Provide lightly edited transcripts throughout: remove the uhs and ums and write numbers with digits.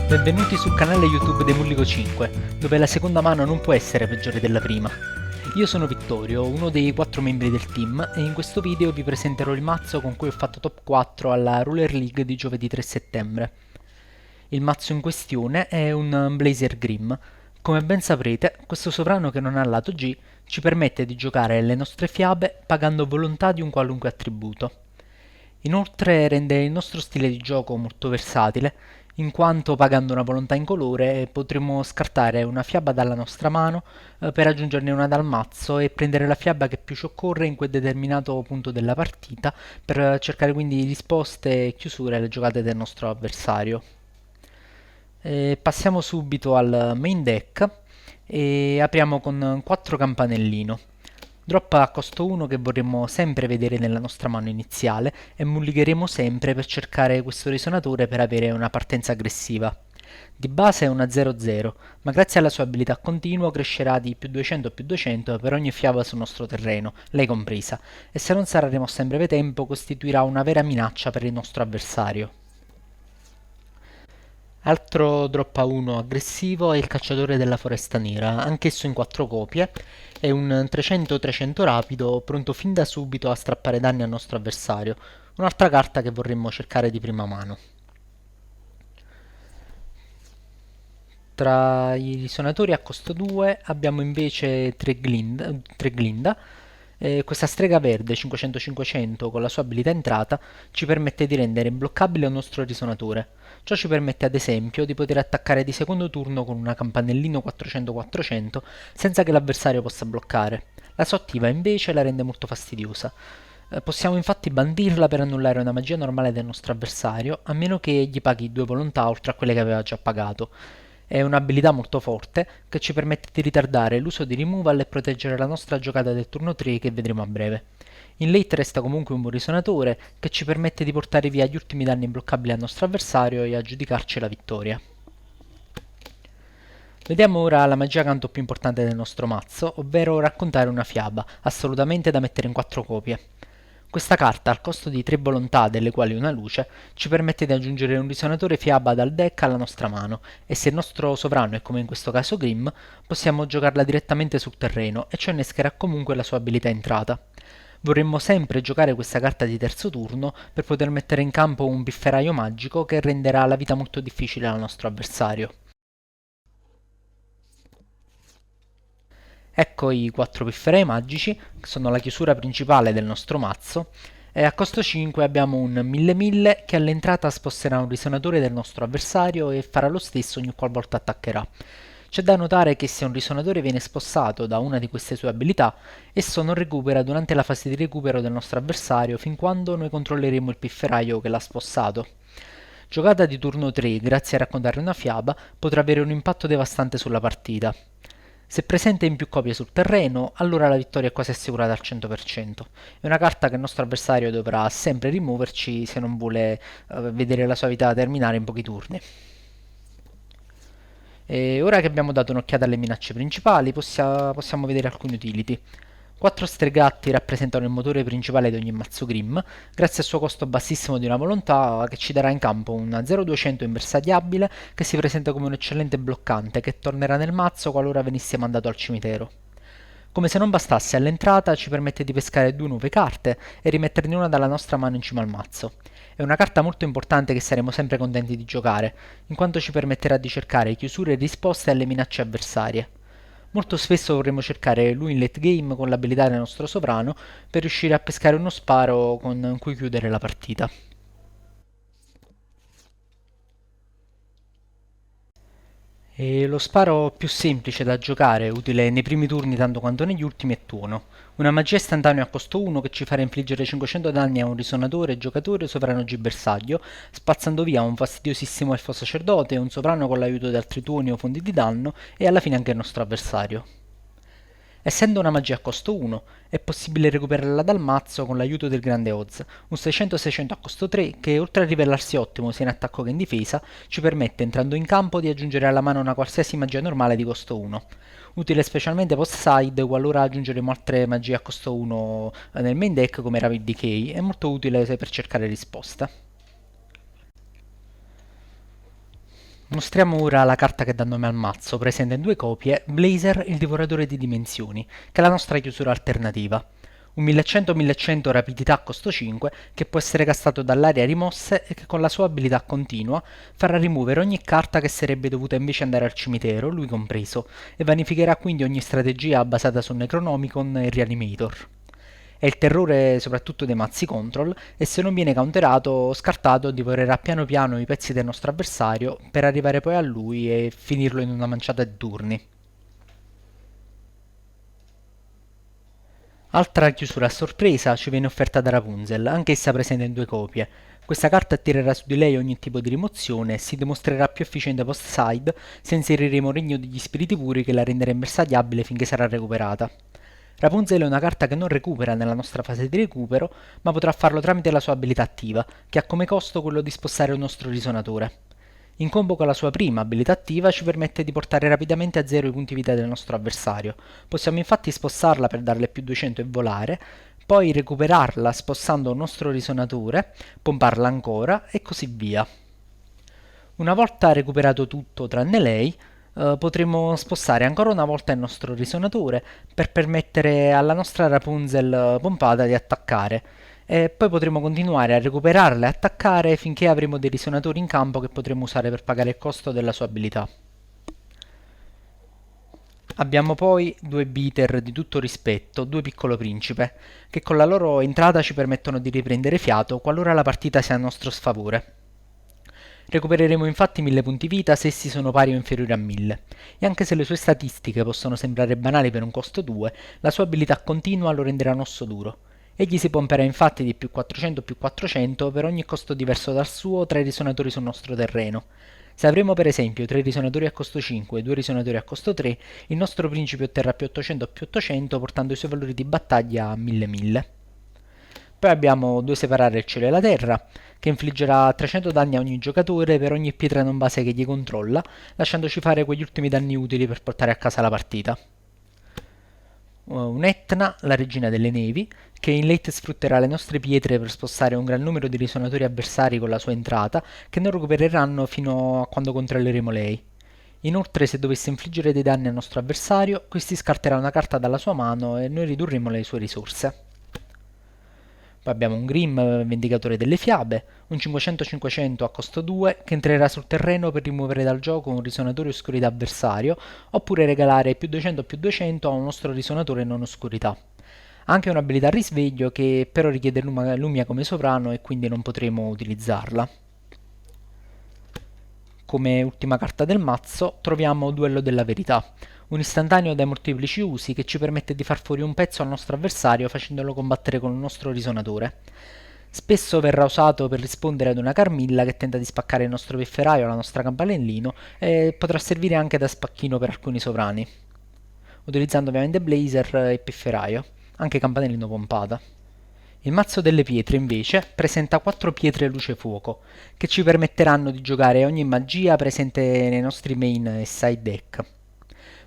Benvenuti sul canale YouTube Demullico 5, dove la seconda mano non può essere peggiore della prima. Io sono Vittorio, uno dei 4 membri del team, e in questo video vi presenterò il mazzo con cui ho fatto top 4 alla Ruler League di giovedì 3 settembre. Il mazzo in questione è un Blazer Grimm. Come ben saprete, questo sovrano che non ha lato G ci permette di giocare le nostre fiabe pagando volontà di un qualunque attributo. Inoltre rende il nostro stile di gioco molto versatile, in quanto pagando una volontà incolore potremo scartare una fiaba dalla nostra mano per aggiungerne una dal mazzo e prendere la fiaba che più ci occorre in quel determinato punto della partita per cercare quindi risposte e chiusure alle giocate del nostro avversario. Passiamo subito al main deck e apriamo con 4 campanellino. Drop a costo 1 che vorremmo sempre vedere nella nostra mano iniziale e mulligheremo sempre per cercare questo risonatore per avere una partenza aggressiva. Di base è una 0-0, ma grazie alla sua abilità continuo crescerà di più 200 più 200 per ogni fiaba sul nostro terreno, lei compresa, e se non sarà rimossa in breve tempo costituirà una vera minaccia per il nostro avversario. Altro drop a 1 aggressivo è il cacciatore della foresta nera, anch'esso in 4 copie, è un 300-300 rapido, pronto fin da subito a strappare danni al nostro avversario, un'altra carta che vorremmo cercare di prima mano. Tra i risuonatori a costo 2 abbiamo invece Glinda. Questa strega verde 500-500 con la sua abilità entrata ci permette di rendere imbloccabile un nostro risonatore. Ciò ci permette ad esempio di poter attaccare di secondo turno con una campanellino 400-400 senza che l'avversario possa bloccare. La sua attiva invece la rende molto fastidiosa. Possiamo infatti bandirla per annullare una magia normale del nostro avversario, a meno che gli paghi 2 volontà oltre a quelle che aveva già pagato. È un'abilità molto forte che ci permette di ritardare l'uso di removal e proteggere la nostra giocata del turno 3 che vedremo a breve. In late resta comunque un buon risonatore che ci permette di portare via gli ultimi danni imbloccabili al nostro avversario e aggiudicarci la vittoria. Vediamo ora la magia canto più importante del nostro mazzo, ovvero raccontare una fiaba, assolutamente da mettere in 4 copie. Questa carta, al costo di 3 volontà, delle quali una luce, ci permette di aggiungere un risonatore fiaba dal deck alla nostra mano, e se il nostro sovrano è come in questo caso Grimm, possiamo giocarla direttamente sul terreno, e ciò innescherà comunque la sua abilità entrata. Vorremmo sempre giocare questa carta di terzo turno per poter mettere in campo un pifferaio magico che renderà la vita molto difficile al nostro avversario. Ecco i 4 pifferei magici, che sono la chiusura principale del nostro mazzo, e a costo 5 abbiamo un 1000-1000 che all'entrata sposterà un risonatore del nostro avversario e farà lo stesso ogni qualvolta attaccherà. C'è da notare che se un risonatore viene spostato da una di queste sue abilità, esso non recupera durante la fase di recupero del nostro avversario fin quando noi controlleremo il pifferaio che l'ha spostato. Giocata di turno 3, grazie a raccontare una fiaba, potrà avere un impatto devastante sulla partita. Se presente in più copie sul terreno, allora la vittoria è quasi assicurata al 100%. È una carta che il nostro avversario dovrà sempre rimuoverci se non vuole vedere la sua vita terminare in pochi turni. E ora che abbiamo dato un'occhiata alle minacce principali, possiamo vedere alcune utility. 4 stregatti rappresentano il motore principale di ogni mazzo Grimm, grazie al suo costo bassissimo di una volontà che ci darà in campo una 0200 inversariabile che si presenta come un eccellente bloccante che tornerà nel mazzo qualora venisse mandato al cimitero. Come se non bastasse, all'entrata ci permette di pescare 2 nuove carte e rimetterne una dalla nostra mano in cima al mazzo. È una carta molto importante che saremo sempre contenti di giocare, in quanto ci permetterà di cercare chiusure e risposte alle minacce avversarie. Molto spesso vorremmo cercare lui in late game con l'abilità del nostro sovrano per riuscire a pescare uno sparo con cui chiudere la partita. E lo sparo più semplice da giocare, utile nei primi turni tanto quanto negli ultimi, è Tuono. Una magia istantanea a costo 1 che ci farà infliggere 500 danni a un risonatore, giocatore, sovrano G bersaglio, spazzando via un fastidiosissimo elfo sacerdote, un sovrano con l'aiuto di altri tuoni o fondi di danno e alla fine anche il nostro avversario. Essendo una magia a costo 1, è possibile recuperarla dal mazzo con l'aiuto del grande Oz, un 600-600 a costo 3 che, oltre a rivelarsi ottimo sia in attacco che in difesa, ci permette entrando in campo di aggiungere alla mano una qualsiasi magia normale di costo 1. Utile specialmente post-side qualora aggiungeremo altre magie a costo 1 nel main deck come Rapid Decay, è molto utile per cercare risposta. Mostriamo ora la carta che dà nome al mazzo, presente in due copie, Blazer il divoratore di dimensioni, che è la nostra chiusura alternativa. Un 1100-1100 rapidità a costo 5 che può essere castato dall'area rimosse e che con la sua abilità continua farà rimuovere ogni carta che sarebbe dovuta invece andare al cimitero, lui compreso, e vanificherà quindi ogni strategia basata su Necronomicon e Reanimator. È il terrore soprattutto dei mazzi control e se non viene counterato o scartato divorerà piano piano i pezzi del nostro avversario per arrivare poi a lui e finirlo in una manciata di turni. Altra chiusura a sorpresa ci viene offerta da Rapunzel, anch'essa presente in due copie. Questa carta attirerà su di lei ogni tipo di rimozione e si dimostrerà più efficiente post-side se inseriremo Regno degli Spiriti Puri che la renderà imbersagliabile finché sarà recuperata. Rapunzel è una carta che non recupera nella nostra fase di recupero, ma potrà farlo tramite la sua abilità attiva, che ha come costo quello di spostare il nostro risonatore. In combo con la sua prima abilità attiva ci permette di portare rapidamente a zero i punti vita del nostro avversario. Possiamo infatti spostarla per darle più 200 e volare, poi recuperarla spostando il nostro risonatore, pomparla ancora e così via. Una volta recuperato tutto tranne lei, potremo spostare ancora una volta il nostro risonatore per permettere alla nostra Rapunzel pompata di attaccare. E poi potremo continuare a recuperarla e attaccare finché avremo dei risonatori in campo che potremo usare per pagare il costo della sua abilità. Abbiamo poi due beater di tutto rispetto, due piccolo principe, che con la loro entrata ci permettono di riprendere fiato qualora la partita sia a nostro sfavore. Recupereremo infatti 1000 punti vita se essi sono pari o inferiori a 1000, e anche se le sue statistiche possono sembrare banali per un costo 2, la sua abilità continua lo renderà un osso duro. Egli si pomperà infatti di più 400 più 400 per ogni costo diverso dal suo tra i risonatori sul nostro terreno. Se avremo per esempio 3 risonatori a costo 5 e 2 risonatori a costo 3, il nostro principe otterrà più 800 più 800 portando i suoi valori di battaglia a 1000-1000. Poi abbiamo due separare il cielo e la terra, che infliggerà 300 danni a ogni giocatore per ogni pietra non base che gli controlla, lasciandoci fare quegli ultimi danni utili per portare a casa la partita. Un Etna, la regina delle nevi, che in late sfrutterà le nostre pietre per spostare un gran numero di risonatori avversari con la sua entrata, che non recupereranno fino a quando controlleremo lei. Inoltre, se dovesse infliggere dei danni al nostro avversario, questi scarterà una carta dalla sua mano e noi ridurremo le sue risorse. Poi abbiamo un Grimm Vendicatore delle Fiabe, un 500-500 a costo 2 che entrerà sul terreno per rimuovere dal gioco un risonatore oscurità avversario oppure regalare più 200 a un nostro risonatore non oscurità. Ha anche un'abilità risveglio che però richiede Lumia come sovrano e quindi non potremo utilizzarla. Come ultima carta del mazzo troviamo Duello della Verità, un istantaneo dai molteplici usi che ci permette di far fuori un pezzo al nostro avversario facendolo combattere con il nostro risonatore. Spesso verrà usato per rispondere ad una Carmilla che tenta di spaccare il nostro pifferaio o la nostra campanellino e potrà servire anche da spacchino per alcuni sovrani, utilizzando ovviamente Blazer e pifferaio, anche campanellino pompata. Il mazzo delle pietre invece presenta 4 pietre luce fuoco, che ci permetteranno di giocare ogni magia presente nei nostri main e side deck.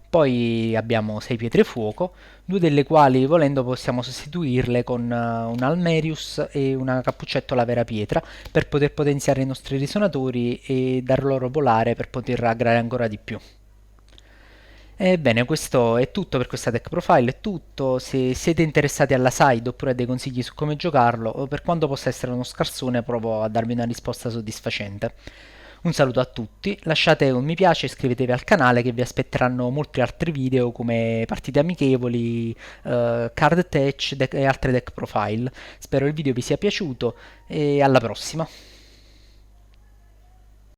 Poi abbiamo 6 pietre fuoco, 2 delle quali volendo possiamo sostituirle con un Almerius e una Cappuccetto Vera Pietra per poter potenziare i nostri risonatori e dar loro volare per poter aggrare ancora di più. Ebbene, questo è tutto per questa deck profile, è tutto. Se siete interessati alla side oppure a dei consigli su come giocarlo, o per quanto possa essere uno scarsone, provo a darvi una risposta soddisfacente. Un saluto a tutti, lasciate un mi piace e iscrivetevi al canale che vi aspetteranno molti altri video come partite amichevoli, card touch e altre deck profile. Spero il video vi sia piaciuto e alla prossima.